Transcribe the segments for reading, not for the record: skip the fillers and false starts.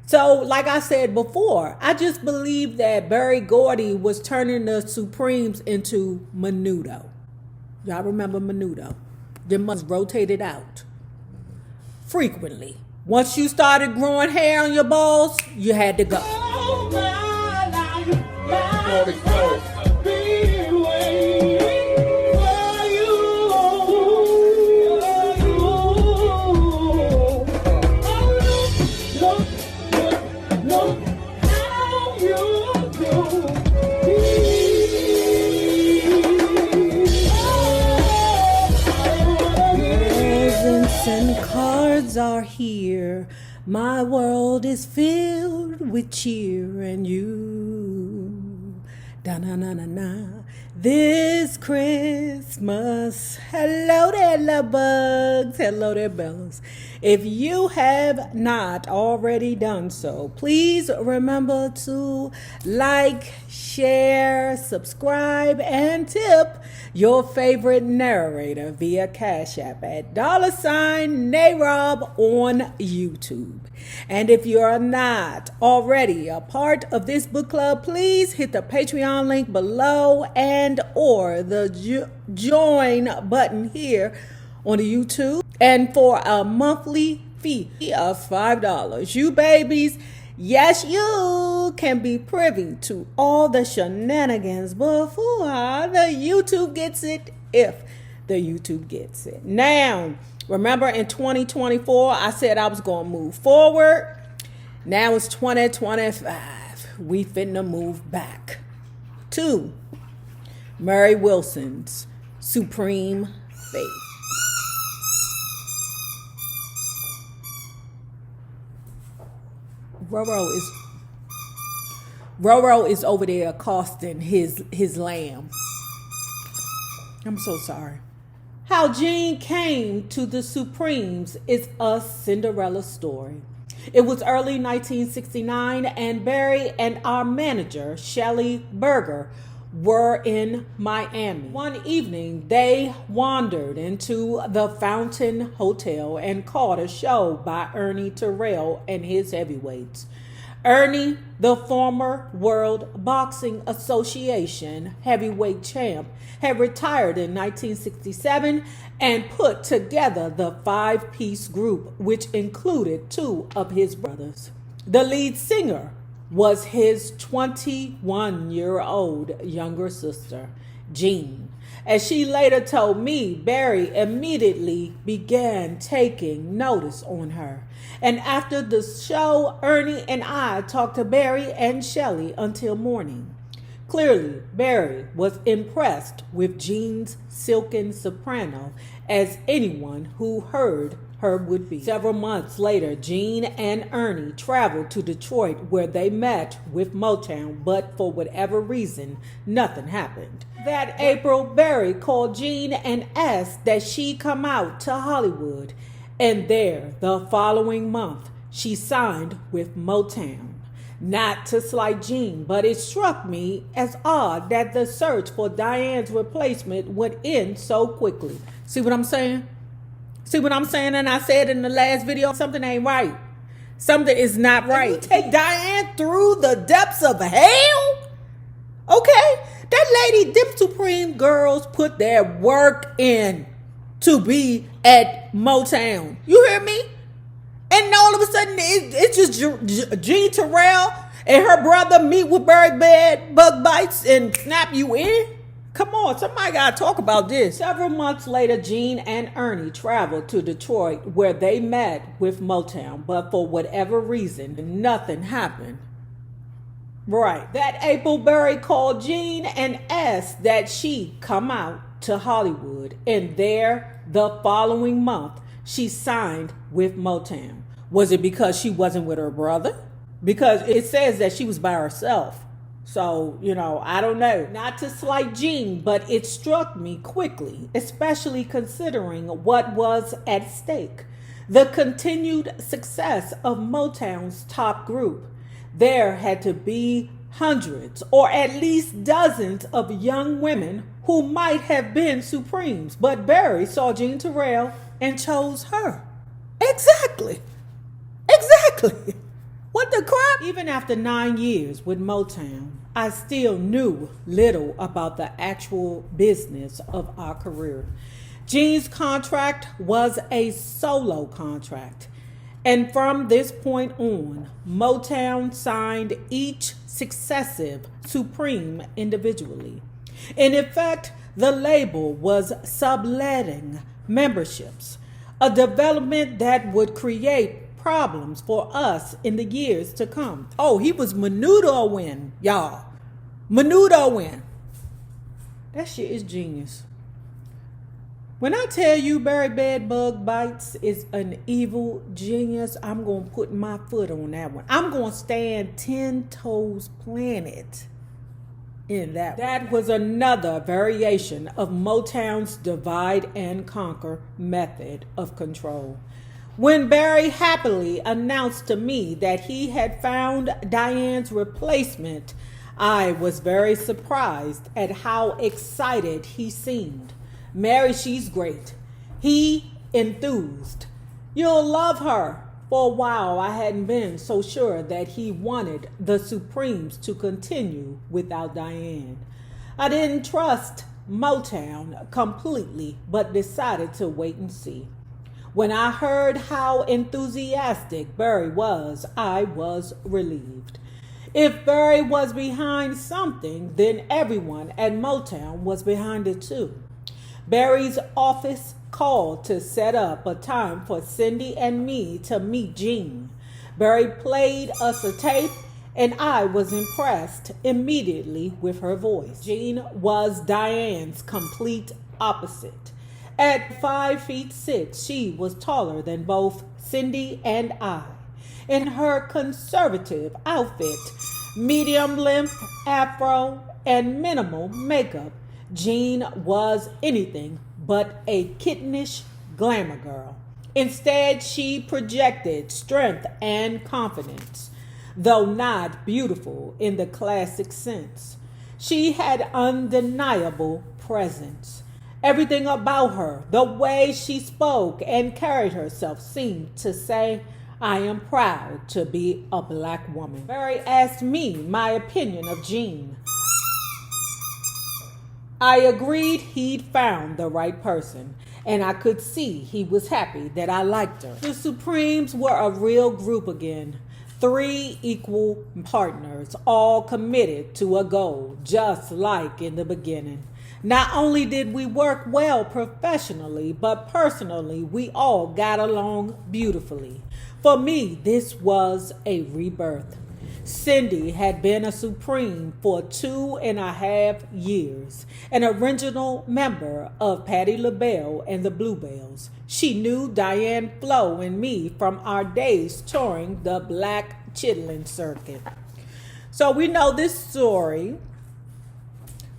So, like I said before, I just believe that Gordy was turning the Supremes into Menudo. Y'all remember Menudo? Them must rotate it out frequently. Once you started growing hair on your balls, you had to go. And cards are here. My world is filled with cheer and you. Da-na-na-na-na. This Christmas. Hello there, love bugs. Hello there, bells. If you have not already done so, please remember to like, share, subscribe, and tip your favorite narrator via Cash App at $NAROB on YouTube. And if you are not already a part of this book club, please hit the Patreon link below and or the join button here on the YouTube. And for a monthly fee of $5, you babies, yes, you can be privy to all the shenanigans before the YouTube gets it, if the YouTube gets it. Now, remember in 2024, I said I was going to move forward. Now it's 2025. We finna move back to Mary Wilson's Supreme Faith. Roro is over there accosting his lamb. I'm so sorry. How Jean came to the Supremes is a Cinderella story. It was early 1969 and Barry and our manager, Shelley Berger, were in Miami. One evening, they wandered into the Fountain Hotel and caught a show by Ernie Terrell and his heavyweights. Ernie, the former World Boxing Association heavyweight champ, had retired in 1967 and put together the five-piece group, which included two of his brothers. The lead singer was his 21-year-old younger sister, Jean. As she later told me, Barry immediately began taking notice on her. And after the show, Ernie and I talked to Barry and Shelley until morning. Clearly, Barry was impressed with Jean's silken soprano, as anyone who heard her would be. Several months later, Jean and Ernie traveled to Detroit where they met with Motown, but for whatever reason, nothing happened. That April, Barry called Jean and asked that she come out to Hollywood. And there, the following month, she signed with Motown. Not to slight Jean, but it struck me as odd that the search for Diane's replacement would end so quickly. See what I'm saying? See what I'm saying? And I said in the last video, something ain't right. Something is not right. You take Diane through the depths of hell? Okay? That lady, them Supreme girls put their work in to be at Motown. You hear me? And all of a sudden, it's just Jean Terrell and her brother meet with Barry Bug Bites and snap you in? Come on, somebody got to talk about this. Several months later, Jean and Ernie traveled to Detroit where they met with Motown, but for whatever reason, nothing happened. Right. That April, Barry called Jean and asked that she come out to Hollywood, and there, the following month, she signed with Motown. Was it because she wasn't with her brother? Because it says that she was by herself. So, I don't know. Not to slight Jean, but it struck me quickly, especially considering what was at stake. The continued success of Motown's top group. There had to be hundreds or at least dozens of young women who might have been Supremes, but Barry saw Jean Terrell and chose her. Exactly. What the Even after 9 years with Motown, I still knew little about the actual business of our career. Gene's contract was a solo contract. And from this point on, Motown signed each successive Supreme individually. In effect, the label was subletting memberships, a development that would create problems for us in the years to come. Oh, he was Menudo, y'all. Menudo. That shit is genius. When I tell you Barry Bedbug Bites is an evil genius, I'm going to put my foot on that one. I'm going to stand 10 toes planted in that. That was another variation of Motown's divide and conquer method of control. When Barry happily announced to me that he had found Diane's replacement, I was very surprised at how excited he seemed. Mary, she's great. He enthused. You'll love her. For a while, I hadn't been so sure that he wanted the Supremes to continue without Diane. I didn't trust Motown completely, but decided to wait and see. When I heard how enthusiastic Barry was, I was relieved. If Barry was behind something, then everyone at Motown was behind it too. Barry's office called to set up a time for Cindy and me to meet Gene. Barry played us a tape, and I was impressed immediately with her voice. Gene was Diane's complete opposite. At 5'6", she was taller than both Cindy and I. In her conservative outfit, medium length afro, and minimal makeup, Gene was anything but a kittenish glamour girl. Instead, she projected strength and confidence, though not beautiful in the classic sense. She had undeniable presence. Everything about her, the way she spoke and carried herself, seemed to say, I am proud to be a black woman. Barry asked me my opinion of Gene. I agreed he'd found the right person, and I could see he was happy that I liked her. The Supremes were a real group again. 3 equal partners, all committed to a goal, just like in the beginning. Not only did we work well professionally, but personally, we all got along beautifully. For me, this was a rebirth. Cindy had been a Supreme for 2.5 years, an original member of Patti LaBelle and the Bluebells. She knew Diane Flo and me from our days touring the Black Chitlin circuit. So we know this story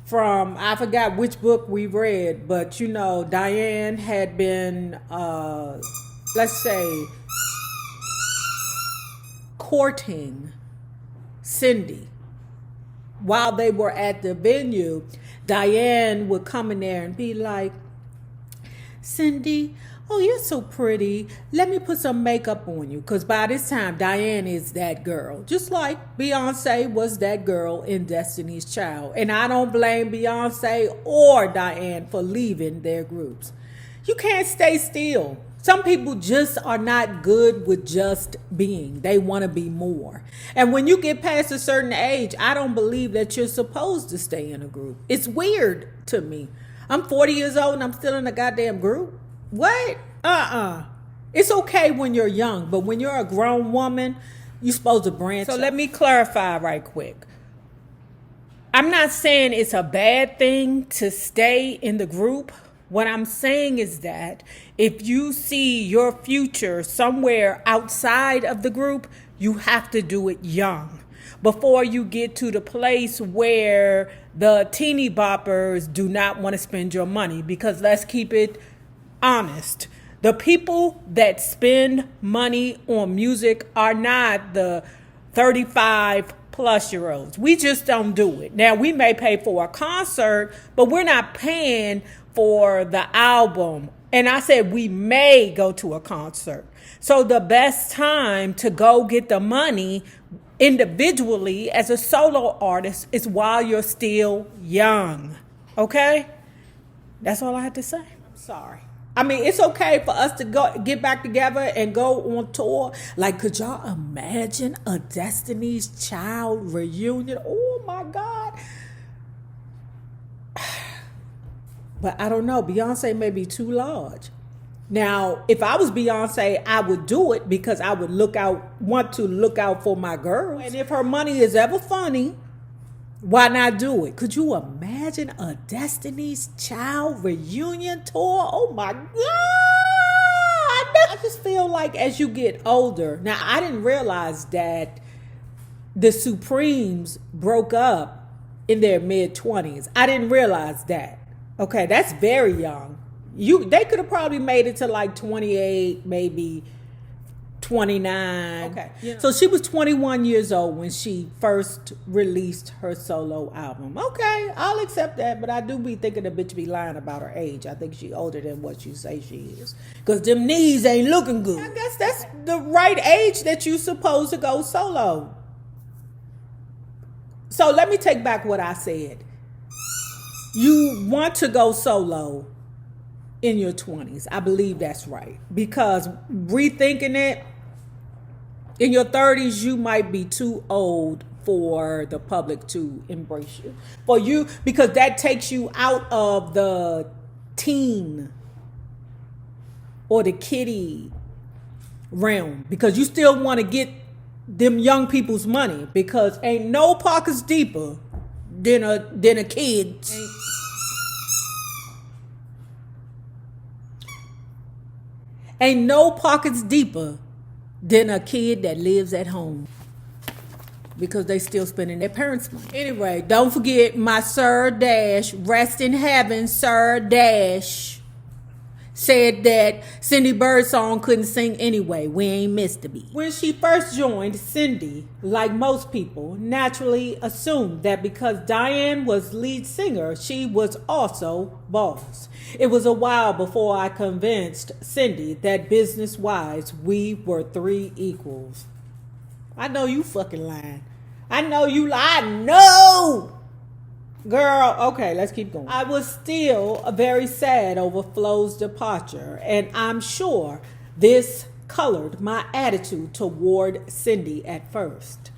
from, I forgot which book we read, but you know, Diane had been, let's say, courting Cindy. While they were at the venue, Diane would come in there and be like, Cindy, oh, you're so pretty. Let me put some makeup on you. Because by this time, Diane is that girl. Just like Beyonce was that girl in Destiny's Child. And I don't blame Beyonce or Diane for leaving their groups. You can't stay still. Some people just are not good with just being. They want to be more. And when you get past a certain age, I don't believe that you're supposed to stay in a group. It's weird to me. I'm 40 years old and I'm still in a goddamn group. What? It's okay when you're young, but when you're a grown woman, you're supposed to branch. So let me clarify right quick. I'm not saying it's a bad thing to stay in the group. What I'm saying is that if you see your future somewhere outside of the group, you have to do it young before you get to the place where the teeny boppers do not want to spend your money. Because let's keep it honest. The people that spend money on music are not the 35 plus year olds. We just don't do it. Now, we may pay for a concert, but we're not paying for the album. And I said we may go to a concert. So the best time to go get the money individually as a solo artist is while you're still young. Okay? That's all I had to say. I'm sorry. I mean, it's okay for us to get back together and go on tour. Like, could y'all imagine a Destiny's Child reunion? Oh my God. But I don't know. Beyonce may be too large. Now, if I was Beyonce, I would do it because I would want to look out for my girl. And if her money is ever funny, why not do it? Could you imagine a Destiny's Child reunion tour? Oh my God. I just feel like as you get older, now I didn't realize that the Supremes broke up in their mid-20s. I didn't realize that. Okay, that's very young. They could have probably made it to like 28, maybe 29. Okay. Yeah. So she was 21 years old when she first released her solo album. Okay, I'll accept that, but I do be thinking the bitch be lying about her age. I think she older than what you say she is. Because them knees ain't looking good. I guess that's the right age that you supposed to go solo. So let me take back what I said. You want to go solo in your 20s. I believe that's right. Because rethinking it, in your 30s, you might be too old for the public to embrace you. For you, because that takes you out of the teen or the kiddie realm. Because you still want to get them young people's money. Because ain't no pockets deeper than a kid. Ain't no pockets deeper than a kid that lives at home because they still spending their parents' money. Anyway, don't forget my Sir Dash, rest in heaven, Sir Dash, said that Cindy Birdsong couldn't sing anyway. We ain't missed the beat. When she first joined, Cindy, like most people, naturally assumed that because Diane was lead singer, she was also boss. It was a while before I convinced Cindy that business-wise, we were three equals. I know you fucking lying. I know you lie. No! Girl, okay, let's keep going. I was still very sad over Flo's departure, and I'm sure this colored my attitude toward Cindy at first.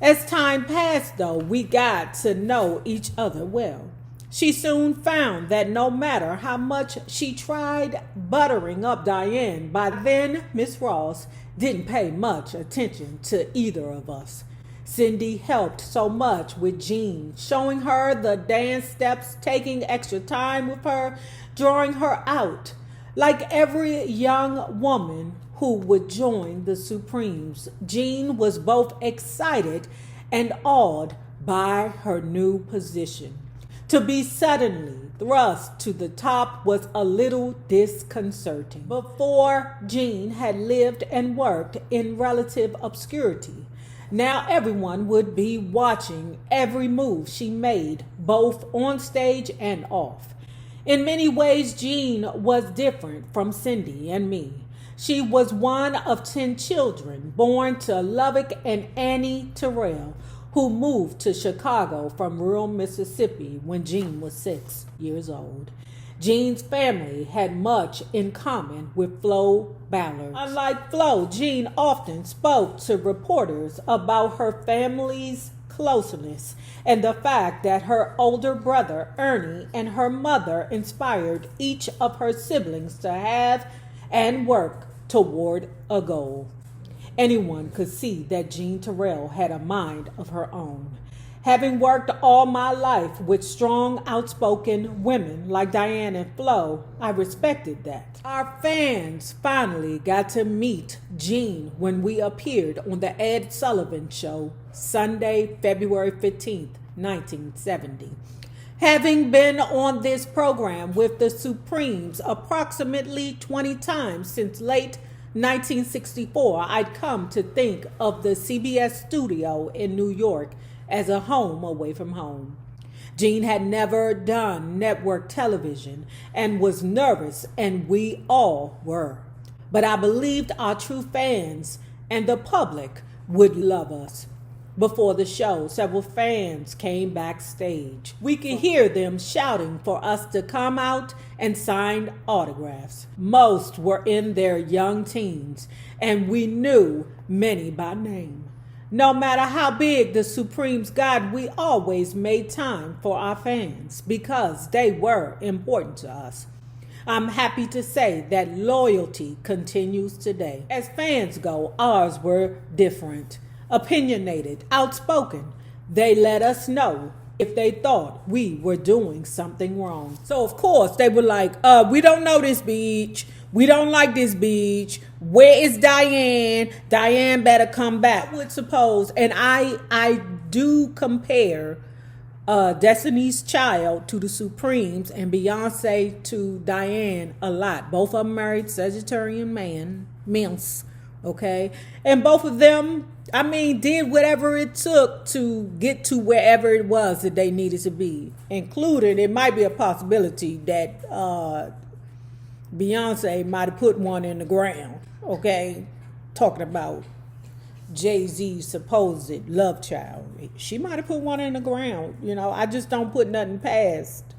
As time passed, though, we got to know each other well. She soon found that no matter how much she tried buttering up Diane, by then Miss Ross didn't pay much attention to either of us. Cindy helped so much with Jean, showing her the dance steps, taking extra time with her, drawing her out. Like every young woman who would join the Supremes, Jean was both excited and awed by her new position. To be suddenly thrust to the top was a little disconcerting. Before, Jean had lived and worked in relative obscurity. Now everyone would be watching every move she made, both on stage and off. In many ways, Jean was different from Cindy and me. She was one of 10 children born to Lovick and Annie Terrell, who moved to Chicago from rural Mississippi when Jean was 6 years old. Jean's family had much in common with Flo Ballard. Unlike Flo, Jean often spoke to reporters about her family's closeness and the fact that her older brother, Ernie, and her mother inspired each of her siblings to have and work toward a goal. Anyone could see that Jean Terrell had a mind of her own. Having worked all my life with strong, outspoken women like Diane and Flo, I respected that. Our fans finally got to meet Jean when we appeared on the Ed Sullivan Show, Sunday, February 15th, 1970. Having been on this program with the Supremes approximately 20 times since late 1964, I'd come to think of the CBS studio in New York as a home away from home. Jean had never done network television and was nervous, and we all were. But I believed our true fans and the public would love us. Before the show, several fans came backstage. We could hear them shouting for us to come out and sign autographs. Most were in their young teens, and we knew many by name. No matter how big the Supremes got, we always made time for our fans because they were important to us. I'm happy to say that loyalty continues today. As fans go, ours were different. Opinionated, outspoken. They let us know if they thought we were doing something wrong. So of course they were like, we don't know this beach. We don't like this beach. Where is Diane? Diane better come back. I would suppose, and I do compare Destiny's Child to the Supremes and Beyonce to Diane a lot. Both of them married Sagittarian men, okay? And both of them, I mean, did whatever it took to get to wherever it was that they needed to be. Including, it might be a possibility that Beyonce might have put one in the ground, okay? Talking about Jay-Z's supposed love child. She might have put one in the ground. You know, I just don't put nothing past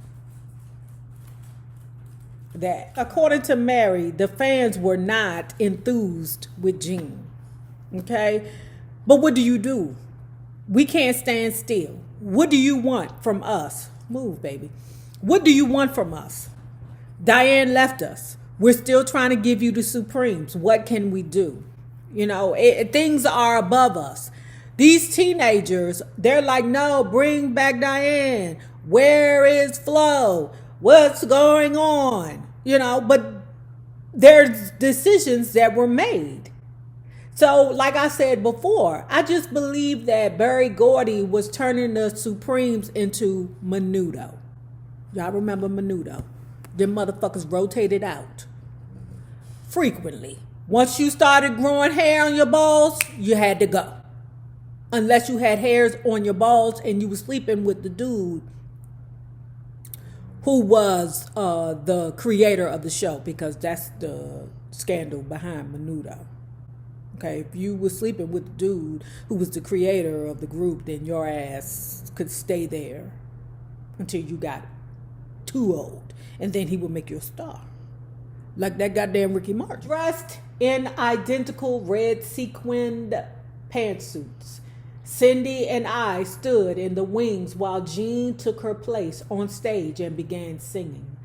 that. According to Mary, the fans were not enthused with Jean, okay? But what do? We can't stand still. What do you want from us? Move, baby. What do you want from us? Diane left us. We're still trying to give you the Supremes. What can we do? You know, things are above us. These teenagers, they're like, no, bring back Diane. Where is Flo? What's going on? You know, but there's decisions that were made. So, like I said before, I just believe that Gordy was turning the Supremes into Menudo. Y'all remember Menudo? Them motherfuckers rotated out frequently. Once you started growing hair on your balls, you had to go. Unless you had hairs on your balls and you were sleeping with the dude who was the creator of the show, because that's the scandal behind Menudo. Okay, if you were sleeping with the dude who was the creator of the group, then your ass could stay there until you got too old. And then he would make you a star. Like that goddamn Ricky Martin. Dressed in identical red sequined pantsuits, Cindy and I stood in the wings while Jean took her place on stage and began singing.